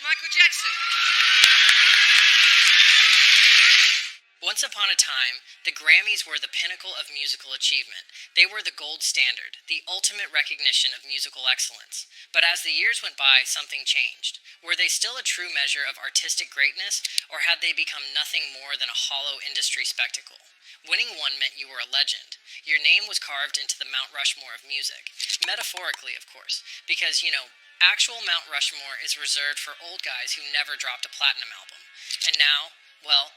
Michael Jackson. Once upon a time, the Grammys were the pinnacle of musical achievement. They were the gold standard, the ultimate recognition of musical excellence. But as the years went by, something changed. Were they still a true measure of artistic greatness, or had they become nothing more than a hollow industry spectacle? Winning one meant you were a legend. Your name was carved into the Mount Rushmore of music. Metaphorically, of course, because, actual Mount Rushmore is reserved for old guys who never dropped a platinum album. And now, well,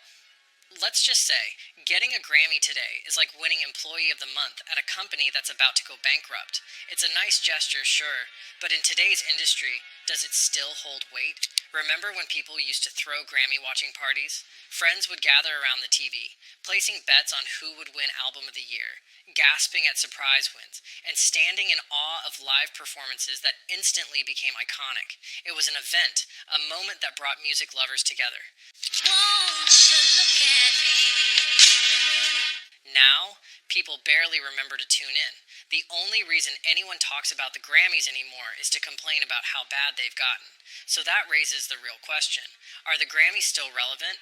let's just say, getting a Grammy today is like winning Employee of the Month at a company that's about to go bankrupt. It's a nice gesture, sure, but in today's industry, does it still hold weight? Remember when people used to throw Grammy watching parties? Friends would gather around the TV, placing bets on who would win Album of the Year, gasping at surprise wins, and standing in awe of live performances that instantly became iconic. It was an event, a moment that brought music lovers together. Won't you look at me? Now, people barely remember to tune in. The only reason anyone talks about the Grammys anymore is to complain about how bad they've gotten. So that raises the real question. Are the Grammys still relevant?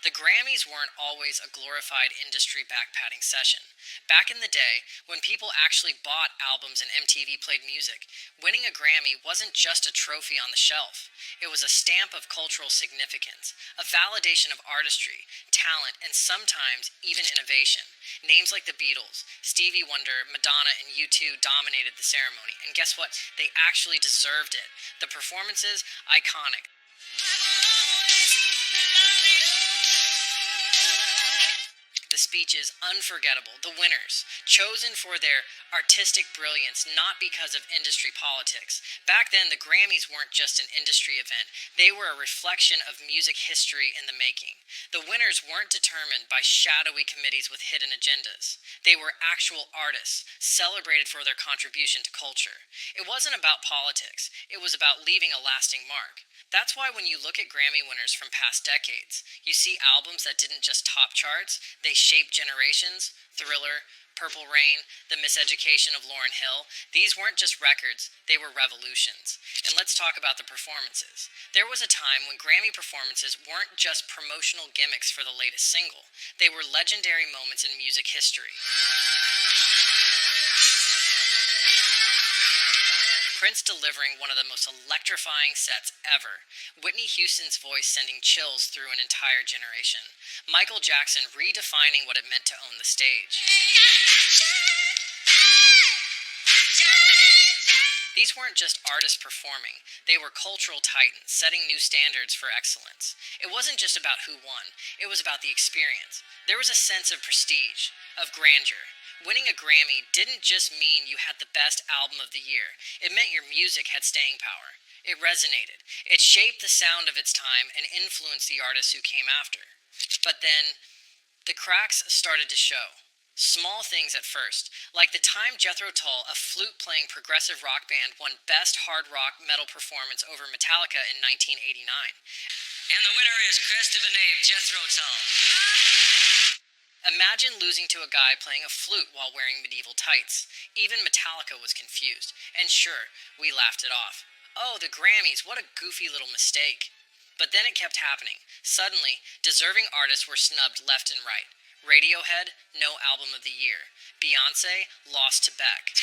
The Grammys weren't always a glorified industry backpatting session. Back in the day, when people actually bought albums and MTV played music, winning a Grammy wasn't just a trophy on the shelf. It was a stamp of cultural significance, a validation of artistry, talent, and sometimes even innovation. Names like the Beatles, Stevie Wonder, Madonna, and U2 dominated the ceremony, and guess what? They actually deserved it. The performances, iconic. The speeches, unforgettable. The winners, chosen for their artistic brilliance, not because of industry politics. Back then, the Grammys weren't just an industry event. They were a reflection of music history in the making. The winners weren't determined by shadowy committees with hidden agendas. They were actual artists, celebrated for their contribution to culture. It wasn't about politics. It was about leaving a lasting mark. That's why when you look at Grammy winners from past decades, you see albums that didn't just top charts, they shaped generations. Thriller, Purple Rain, The Miseducation of Lauryn Hill. These weren't just records, they were revolutions. And let's talk about the performances. There was a time when Grammy performances weren't just promotional gimmicks for the latest single. They were legendary moments in music history. Prince delivering one of the most electrifying sets ever. Whitney Houston's voice sending chills through an entire generation. Michael Jackson redefining what it meant to own the stage. These weren't just artists performing, they were cultural titans, setting new standards for excellence. It wasn't just about who won, it was about the experience. There was a sense of prestige, of grandeur. Winning a Grammy didn't just mean you had the best album of the year. It meant your music had staying power. It resonated. It shaped the sound of its time and influenced the artists who came after. But then, the cracks started to show. Small things at first, like the time Jethro Tull, a flute-playing progressive rock band, won Best Hard Rock Metal Performance over Metallica in 1989. And the winner is Christopher Nave, Jethro Tull. Imagine losing to a guy playing a flute while wearing medieval tights. Even Metallica was confused. And sure, we laughed it off. Oh, the Grammys, what a goofy little mistake. But then it kept happening. Suddenly, deserving artists were snubbed left and right. Radiohead, no album of the year. Beyoncé, lost to Beck.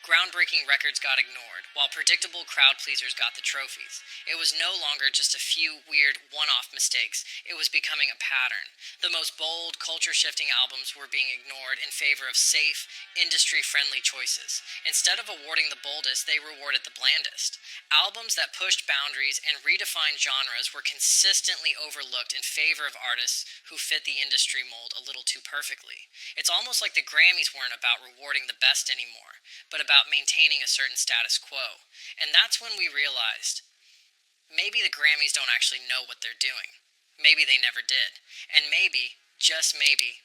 Groundbreaking records got ignored, while predictable crowd pleasers got the trophies. It was no longer just a few weird one-off mistakes. It was becoming a pattern. The most bold, culture-shifting albums were being ignored in favor of safe, industry-friendly choices. Instead of awarding the boldest, they rewarded the blandest. Albums that pushed boundaries and redefined genres were consistently overlooked in favor of artists who fit the industry mold a little too perfectly. It's almost like the Grammys weren't about rewarding the best anymore, but about maintaining a certain status quo. And that's when we realized, maybe the Grammys don't actually know what they're doing. Maybe they never did. And maybe, just maybe,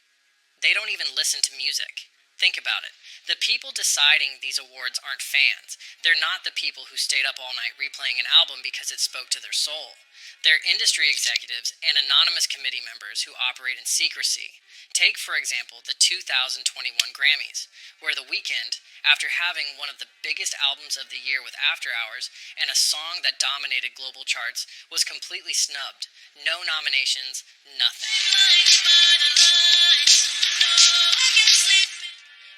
they don't even listen to music. Think about it. The people deciding these awards aren't fans. They're not the people who stayed up all night replaying an album because it spoke to their soul. They're industry executives and anonymous committee members who operate in secrecy. Take, for example, the 2021 Grammys, where The Weeknd, after having one of the biggest albums of the year with After Hours and a song that dominated global charts, was completely snubbed. No nominations, nothing.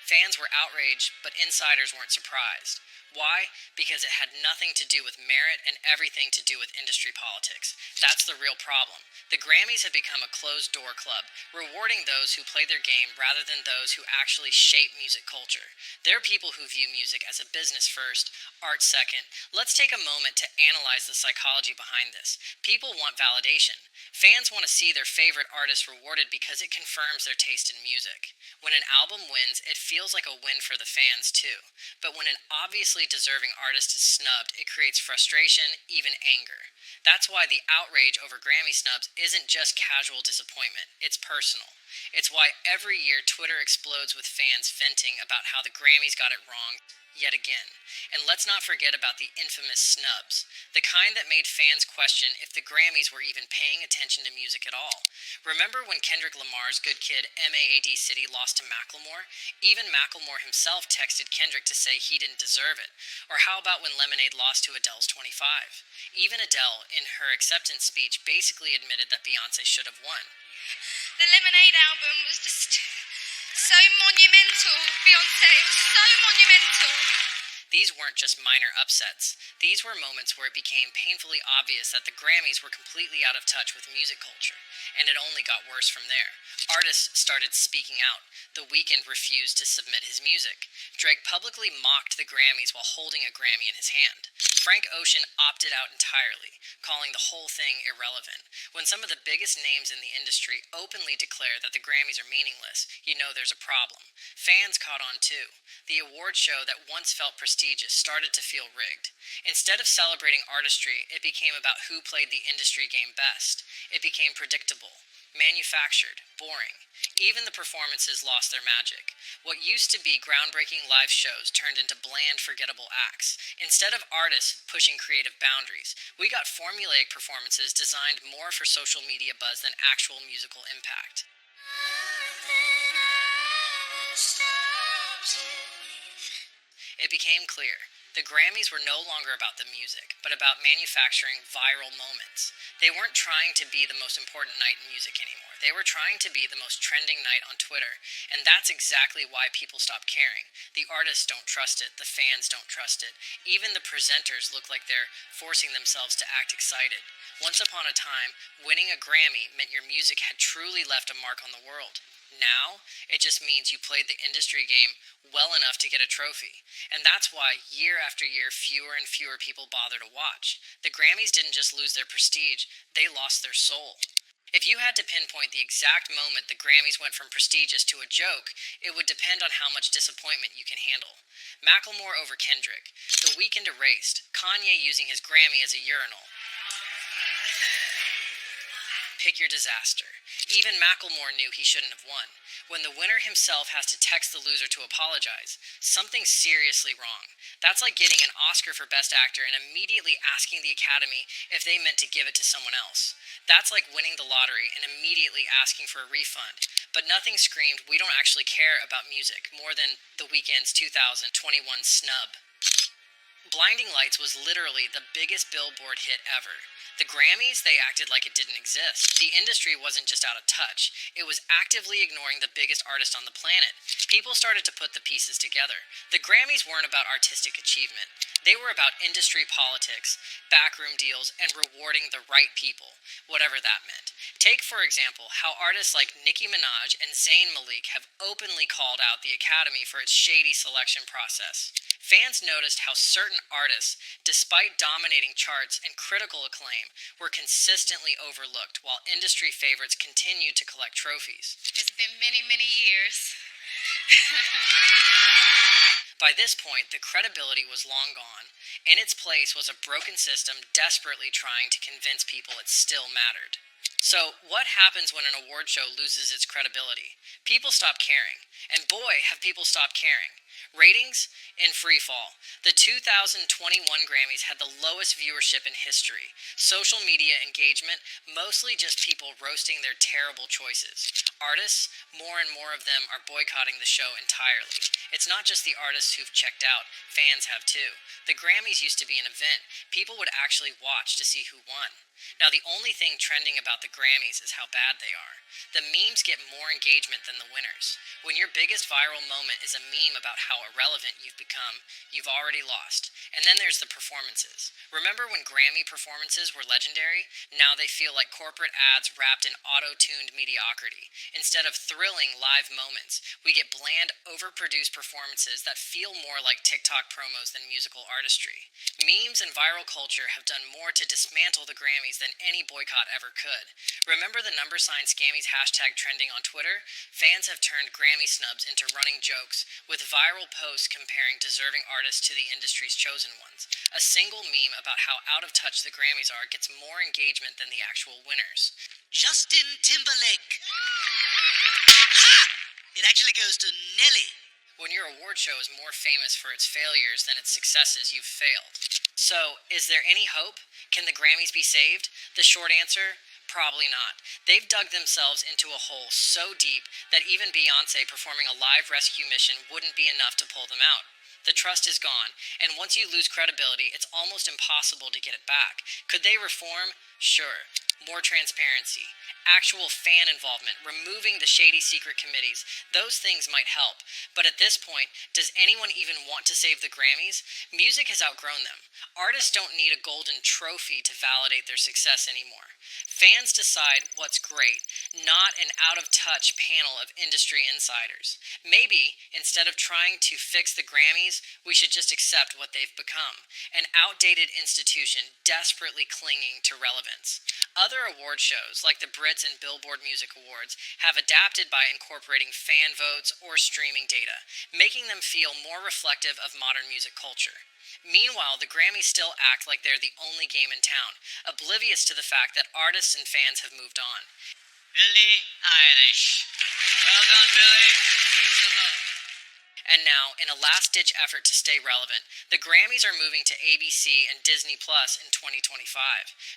Fans were outraged, but insiders weren't surprised. Why? Because it had nothing to do with merit and everything to do with industry politics. That's the real problem. The Grammys have become a closed-door club, rewarding those who play their game rather than those who actually shape music culture. There are people who view music as a business first, art second. Let's take a moment to analyze the psychology behind this. People want validation. Fans want to see their favorite artist rewarded because it confirms their taste in music. When an album wins, it feels like a win for the fans too. But when an obviously deserving artist is snubbed, it creates frustration, even anger. That's why the outrage over Grammy snubs isn't just casual disappointment, it's personal. It's why every year Twitter explodes with fans venting about how the Grammys got it wrong yet again. And let's not forget about the infamous snubs, the kind that made fans question if the Grammys were even paying attention to music at all. Remember when Kendrick Lamar's Good Kid M.A.A.D. City lost to Macklemore? Even Macklemore himself texted Kendrick to say he didn't deserve it. Or how about when Lemonade lost to Adele's 25? Even Adele, in her acceptance speech, basically admitted that Beyoncé should have won. The Lemonade album was just so monumental, Beyoncé. It was so monumental. These weren't just minor upsets. These were moments where it became painfully obvious that the Grammys were completely out of touch with music culture, and it only got worse from there. Artists started speaking out. The Weeknd refused to submit his music. Drake publicly mocked the Grammys while holding a Grammy in his hand. Frank Ocean opted out entirely, calling the whole thing irrelevant. When some of the biggest names in the industry openly declare that the Grammys are meaningless, you know there's a problem. Fans caught on too. The award show that once felt prestigious started to feel rigged. Instead of celebrating artistry, it became about who played the industry game best. It became predictable, manufactured, boring. Even the performances lost their magic. What used to be groundbreaking live shows turned into bland, forgettable acts. Instead of artists pushing creative boundaries, we got formulaic performances designed more for social media buzz than actual musical impact. It became clear. The Grammys were no longer about the music, but about manufacturing viral moments. They weren't trying to be the most important night in music anymore. They were trying to be the most trending night on Twitter, and that's exactly why people stopped caring. The artists don't trust it, the fans don't trust it. Even the presenters look like they're forcing themselves to act excited. Once upon a time, winning a Grammy meant your music had truly left a mark on the world. Now, it just means you played the industry game well enough to get a trophy. And that's why, year after year, fewer and fewer people bother to watch. The Grammys didn't just lose their prestige, they lost their soul. If you had to pinpoint the exact moment the Grammys went from prestigious to a joke, it would depend on how much disappointment you can handle. Macklemore over Kendrick, The Weeknd erased, Kanye using his Grammy as a urinal. Pick your disaster. Even Macklemore knew he shouldn't have won. When the winner himself has to text the loser to apologize, something's seriously wrong. That's like getting an Oscar for Best Actor and immediately asking the Academy if they meant to give it to someone else. That's like winning the lottery and immediately asking for a refund. But nothing screamed, we don't actually care about music, more than The Weeknd's 2021 snub. Blinding Lights was literally the biggest Billboard hit ever. The Grammys, they acted like it didn't exist. The industry wasn't just out of touch. It was actively ignoring the biggest artist on the planet. People started to put the pieces together. The Grammys weren't about artistic achievement. They were about industry politics, backroom deals, and rewarding the right people, whatever that meant. Take, for example, how artists like Nicki Minaj and Zayn Malik have openly called out the Academy for its shady selection process. Fans noticed how certain artists, despite dominating charts and critical acclaim, were consistently overlooked, while industry favorites continued to collect trophies. It's been many, many years. By this point, the credibility was long gone. In its place was a broken system desperately trying to convince people it still mattered. So, what happens when an award show loses its credibility? People stop caring. And boy, have people stopped caring. Ratings? In free fall. The 2021 Grammys had the lowest viewership in history. Social media engagement, mostly just people roasting their terrible choices. Artists, more and more of them are boycotting the show entirely. It's not just the artists who've checked out, fans have too. The Grammys used to be an event. People would actually watch to see who won. Now, the only thing trending about the Grammys is how bad they are. The memes get more engagement than the winners. When your biggest viral moment is a meme about how irrelevant you've become, you've already lost. And then there's the performances. Remember when Grammy performances were legendary? Now they feel like corporate ads wrapped in auto-tuned mediocrity. Instead of thrilling live moments, we get bland, overproduced performances that feel more like TikTok promos than musical artistry. Memes and viral culture have done more to dismantle the Grammys than any boycott ever could. Remember the number sign Scammys hashtag trending on Twitter? Fans have turned Grammy snubs into running jokes, with viral posts comparing deserving artists to the industry's chosen ones. A single meme about how out of touch the Grammys are gets more engagement than the actual winners. Justin Timberlake. Ha! It actually goes to Nelly. When your award show is more famous for its failures than its successes, you've failed. So, is there any hope? Can the Grammys be saved? The short answer, probably not. They've dug themselves into a hole so deep that even Beyoncé performing a live rescue mission wouldn't be enough to pull them out. The trust is gone, and once you lose credibility, it's almost impossible to get it back. Could they reform? Sure. More transparency, actual fan involvement, removing the shady secret committees. Those things might help. But at this point, does anyone even want to save the Grammys? Music has outgrown them. Artists don't need a golden trophy to validate their success anymore. Fans decide what's great, not an out-of-touch panel of industry insiders. Maybe, instead of trying to fix the Grammys, we should just accept what they've become. An outdated institution desperately clinging to relevance. Other award shows, like the Brits and Billboard Music Awards, have adapted by incorporating fan votes or streaming data, making them feel more reflective of modern music culture. Meanwhile, the Grammys still act like they're the only game in town, oblivious to the fact that artists and fans have moved on. Billie Eilish. Well done, Billie. Keep the love. And now, in a last-ditch effort to stay relevant, the Grammys are moving to ABC and Disney Plus in 2025,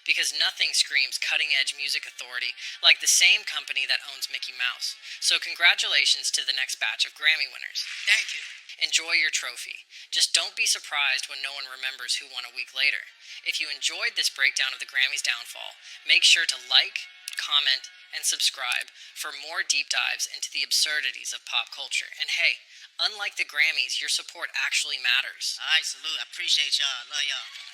because nothing screams cutting-edge music authority like the same company that owns Mickey Mouse. So congratulations to the next batch of Grammy winners. Thank you. Enjoy your trophy. Just don't be surprised when no one remembers who won a week later. If you enjoyed this breakdown of the Grammys' downfall, make sure to like, comment, and subscribe for more deep dives into the absurdities of pop culture. And hey, unlike the Grammys, your support actually matters. All right, salute. I appreciate y'all. Love y'all.